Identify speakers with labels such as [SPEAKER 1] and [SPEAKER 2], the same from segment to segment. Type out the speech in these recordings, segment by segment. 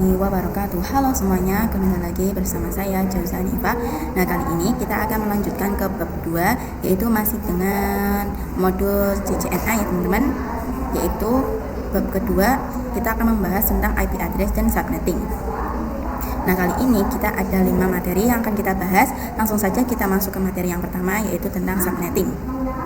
[SPEAKER 1] warahmatullahi wabarakatuh. Halo semuanya, kembali lagi bersama saya Jauza Nifa. Nah, kali ini kita akan melanjutkan ke bab 2, yaitu masih dengan modul CCNA ya teman-teman. Yaitu bab kedua, kita akan membahas tentang IP address dan subnetting. Nah, kali ini kita ada 5 materi yang akan kita bahas. Langsung saja kita masuk ke materi yang pertama, yaitu tentang subnetting.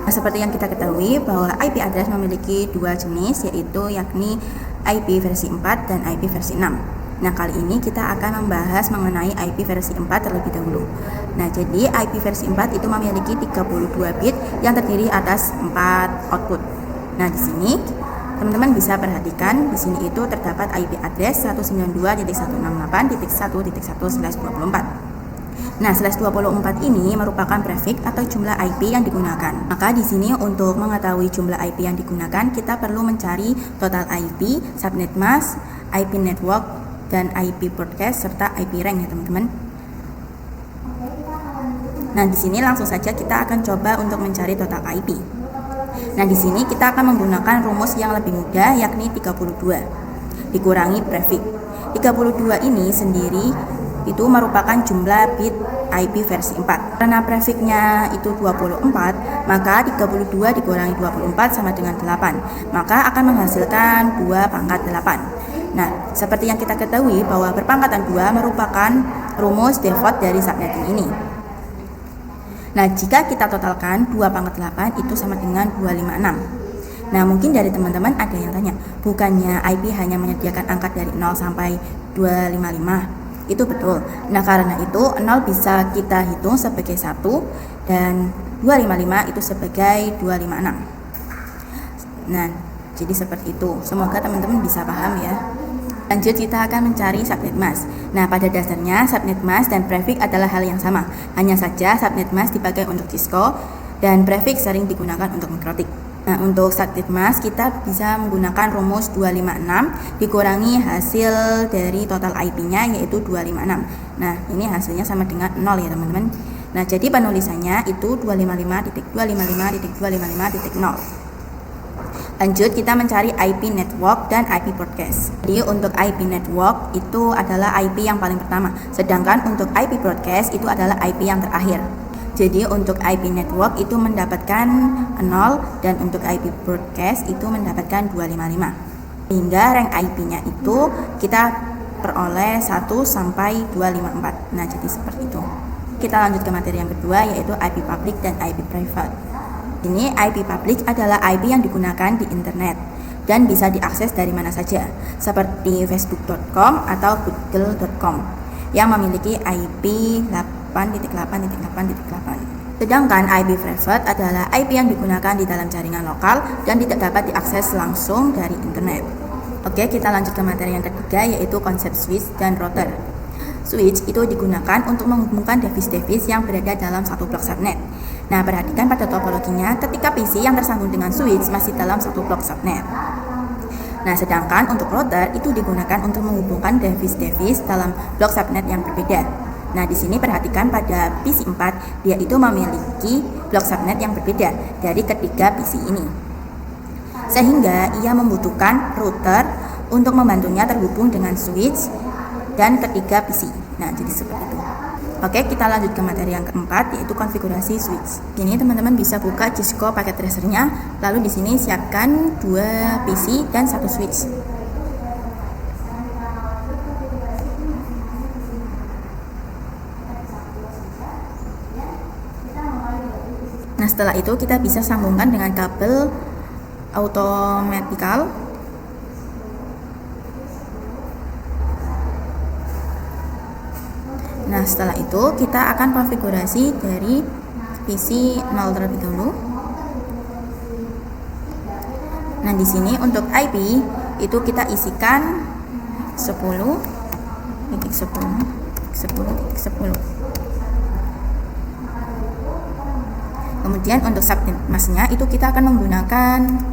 [SPEAKER 1] Nah, seperti yang kita ketahui bahwa IP address memiliki dua jenis, yaitu yakni IP versi 4 dan IP versi 6. Nah, kali ini kita akan membahas mengenai IP versi 4 terlebih dahulu. Nah, jadi IP versi 4 itu memiliki 32 bit yang terdiri atas 4 output. Nah, di sini teman-teman bisa perhatikan di sini itu terdapat IP address 192.168.1.1/24. Nah, /24 ini merupakan prefix atau jumlah IP yang digunakan. Maka di sini untuk mengetahui jumlah IP yang digunakan, kita perlu mencari total IP, subnet mask, IP network, dan IP broadcast serta IP rank ya teman-teman. Nah, di sini langsung saja kita akan coba untuk mencari total IP. Nah, di sini kita akan menggunakan rumus yang lebih mudah, yakni 32 dikurangi prefix. 32 ini sendiri itu merupakan jumlah bit IP versi 4. Karena prefixnya itu 24, maka 32 dikurangi 24 sama dengan 8. Maka akan menghasilkan 2 pangkat 8. Nah, seperti yang kita ketahui bahwa berpangkatan 2 merupakan rumus default dari subnetting ini. Nah, jika kita totalkan 2 pangkat 8 itu sama dengan 256. Nah, mungkin dari teman-teman ada yang tanya, bukannya IP hanya menyediakan angka dari 0 sampai 255? Itu betul. Nah, karena itu 0 bisa kita hitung sebagai 1 dan 255 itu sebagai 256. Nah, jadi seperti itu. Semoga teman-teman bisa paham ya. Lanjut, kita akan mencari subnet mask. Nah, pada dasarnya subnet mask dan prefix adalah hal yang sama. Hanya saja subnet mask dipakai untuk Cisco dan prefix sering digunakan untuk mikrotik. Nah, untuk subnet mask kita bisa menggunakan rumus 256 dikurangi hasil dari total IP-nya, yaitu 256. Nah, ini hasilnya sama dengan 0 ya teman-teman. Nah, jadi penulisannya itu 255.255.255.0. Lanjut, kita mencari IP network dan IP broadcast. Jadi untuk IP network itu adalah IP yang paling pertama, sedangkan untuk IP broadcast itu adalah IP yang terakhir. Jadi untuk IP network itu mendapatkan 0 dan untuk IP broadcast itu mendapatkan 255. Sehingga rank IP-nya itu kita peroleh 1 sampai 254. Nah, jadi seperti itu. Kita lanjut ke materi yang kedua, yaitu IP public dan IP private. Ini IP public adalah IP yang digunakan di internet dan bisa diakses dari mana saja, seperti facebook.com atau google.com yang memiliki IP 8.8.8.8. Sedangkan IP private adalah IP yang digunakan di dalam jaringan lokal dan tidak dapat diakses langsung dari internet. Oke, kita lanjut ke materi yang ketiga, yaitu konsep switch dan router. Switch itu digunakan untuk menghubungkan device-device yang berada dalam satu blok subnet. Nah, perhatikan pada topologinya ketika PC yang tersambung dengan switch masih dalam satu blok subnet. Nah, sedangkan untuk router itu digunakan untuk menghubungkan device-device dalam blok subnet yang berbeda. Nah, di sini perhatikan pada PC 4, dia itu memiliki blok subnet yang berbeda dari ketiga PC ini. Sehingga ia membutuhkan router untuk membantunya terhubung dengan switch dan ketiga PC. Nah, jadi seperti itu. Oke, kita lanjut ke materi yang keempat, yaitu konfigurasi switch. Ini teman-teman bisa buka Cisco paket tracernya, lalu di sini siapkan 2 PC dan 1 switch. Nah, setelah itu kita bisa sambungkan dengan kabel automatical. Nah, setelah itu kita akan konfigurasi dari PC 0 terlebih dahulu. Nah, di sini untuk IP itu kita isikan 10.10.10.10. Kemudian untuk subnet masknya itu kita akan menggunakan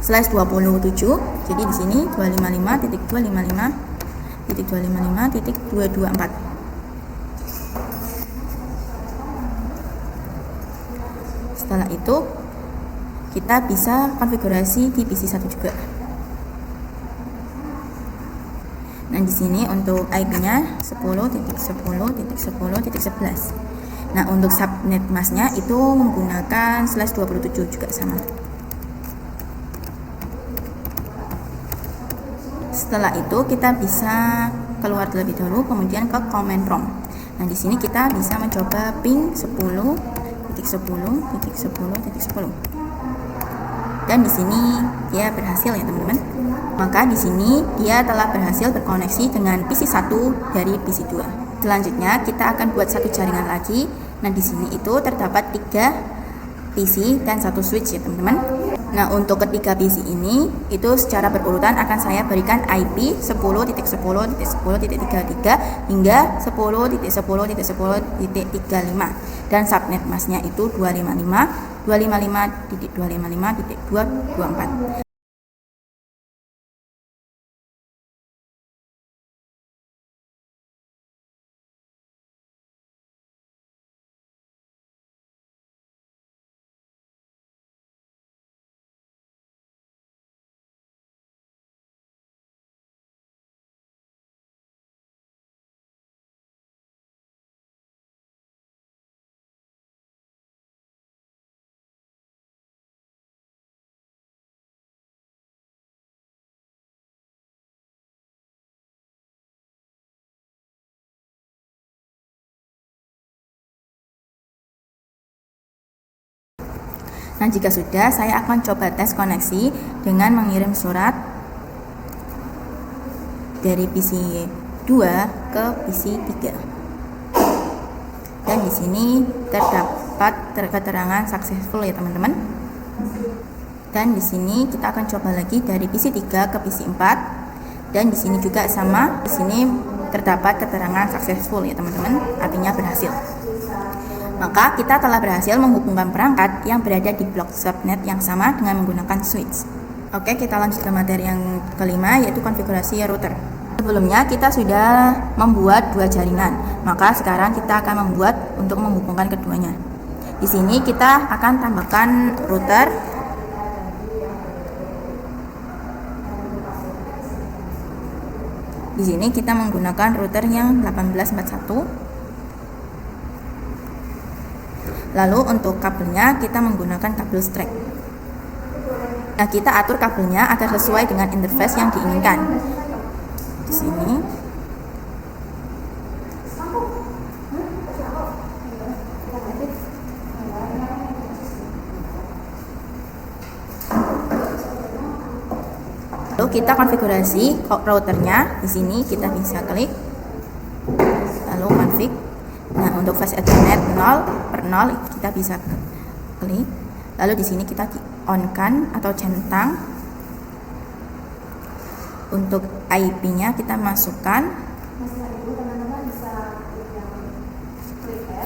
[SPEAKER 1] /27. Jadi di sini 255.255.255.224. Setelah itu kita bisa konfigurasi di PC 1 juga. Nah, Nah, di sini untuk IP-nya 10.10.10.11. Nah, untuk subnet masknya itu menggunakan /27 juga sama. Setelah itu kita bisa keluar terlebih dahulu, kemudian ke command prompt. Nah, di sini kita bisa mencoba ping 10.10.10.10. Dan di sini dia berhasil ya teman-teman. Maka di sini dia telah berhasil berkoneksi dengan PC 1 dari PC 2. Selanjutnya kita akan buat satu jaringan lagi. Nah, di sini itu terdapat 3 PC dan 1 switch ya teman-teman. Nah, untuk ketiga PC ini itu secara berurutan akan saya berikan IP 10.10.10.33 hingga 10.10.10.35 dan subnet masknya itu 255.255.254. Nah, jika sudah, saya akan coba tes koneksi dengan mengirim surat dari PC 2 ke PC 3. Dan di sini terdapat keterangan successful ya teman-teman. Dan di sini kita akan coba lagi dari PC 3 ke PC 4. Dan di sini juga sama, di sini terdapat keterangan successful ya teman-teman, artinya berhasil. Maka kita telah berhasil menghubungkan perangkat yang berada di blok subnet yang sama dengan menggunakan switch. Oke, kita lanjut ke materi yang kelima, yaitu konfigurasi router. Sebelumnya kita sudah membuat 2 jaringan, maka sekarang kita akan membuat untuk menghubungkan keduanya. Di sini kita akan tambahkan router. Di sini kita menggunakan router yang 1841. Lalu untuk kabelnya kita menggunakan kabel strap. Nah, kita atur kabelnya agar sesuai dengan interface yang diinginkan. Di sini. Lalu kita konfigurasi routernya. Di sini kita bisa klik. Lalu config. Nah, untuk fast Ethernet 0/0 kita bisa klik. Lalu di sini kita on-kan atau centang. Untuk IP-nya kita masukkan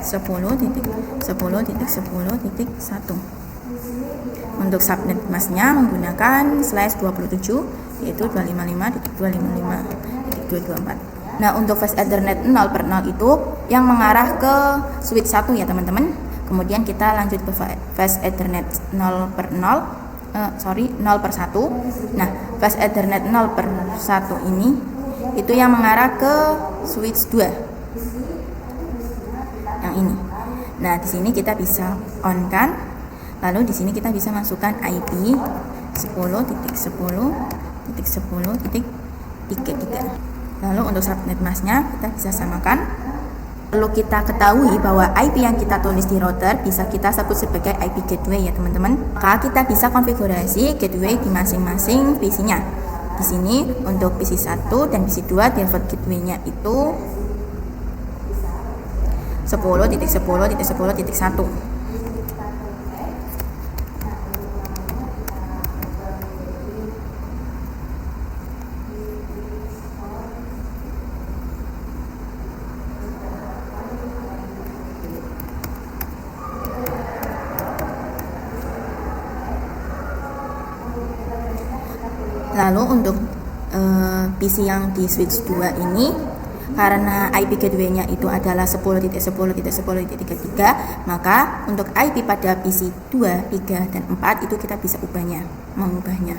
[SPEAKER 1] 10.10.10.1. Untuk subnet masknya menggunakan /27 yaitu 255.255.224. Nah, untuk fast Ethernet 0/0 itu yang mengarah ke switch 1 ya teman-teman. Kemudian kita lanjut ke fast Ethernet 0/1. Nah, fast Ethernet 0/1 ini itu yang mengarah ke switch 2. Yang ini. Nah, di sini kita bisa on kan. Lalu di sini kita bisa masukkan IP 10.10.10.33. Lalu untuk subnet masknya kita bisa samakan. Perlu kita ketahui bahwa IP yang kita tulis di router bisa kita sebut sebagai IP gateway ya teman-teman. Maka kita bisa konfigurasi gateway di masing-masing PC-nya. Di sini untuk PC 1 dan PC 2 default gateway-nya itu 10.10.10.1. Lalu untuk PC yang di switch 2 ini, karena IP gateway-nya itu adalah 10.10.10.33, maka untuk IP pada PC 2, 3, dan 4 itu kita bisa mengubahnya.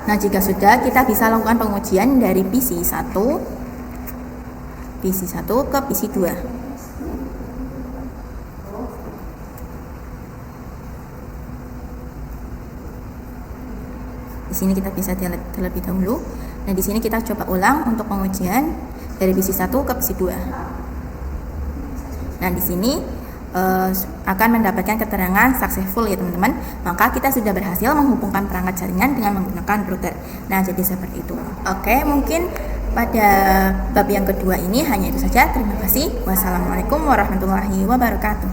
[SPEAKER 1] Nah, jika sudah, kita bisa lakukan pengujian dari PC1 ke PC2. Di sini kita bisa terlebih dahulu. Nah, di sini kita coba ulang untuk pengujian dari PC1 ke PC2. Nah, di sini akan mendapatkan keterangan successful ya teman-teman. Maka kita sudah berhasil menghubungkan perangkat jaringan dengan menggunakan router. Nah, jadi seperti itu. Oke, mungkin pada bab yang kedua ini hanya itu saja. Terima kasih. Wassalamualaikum warahmatullahi wabarakatuh.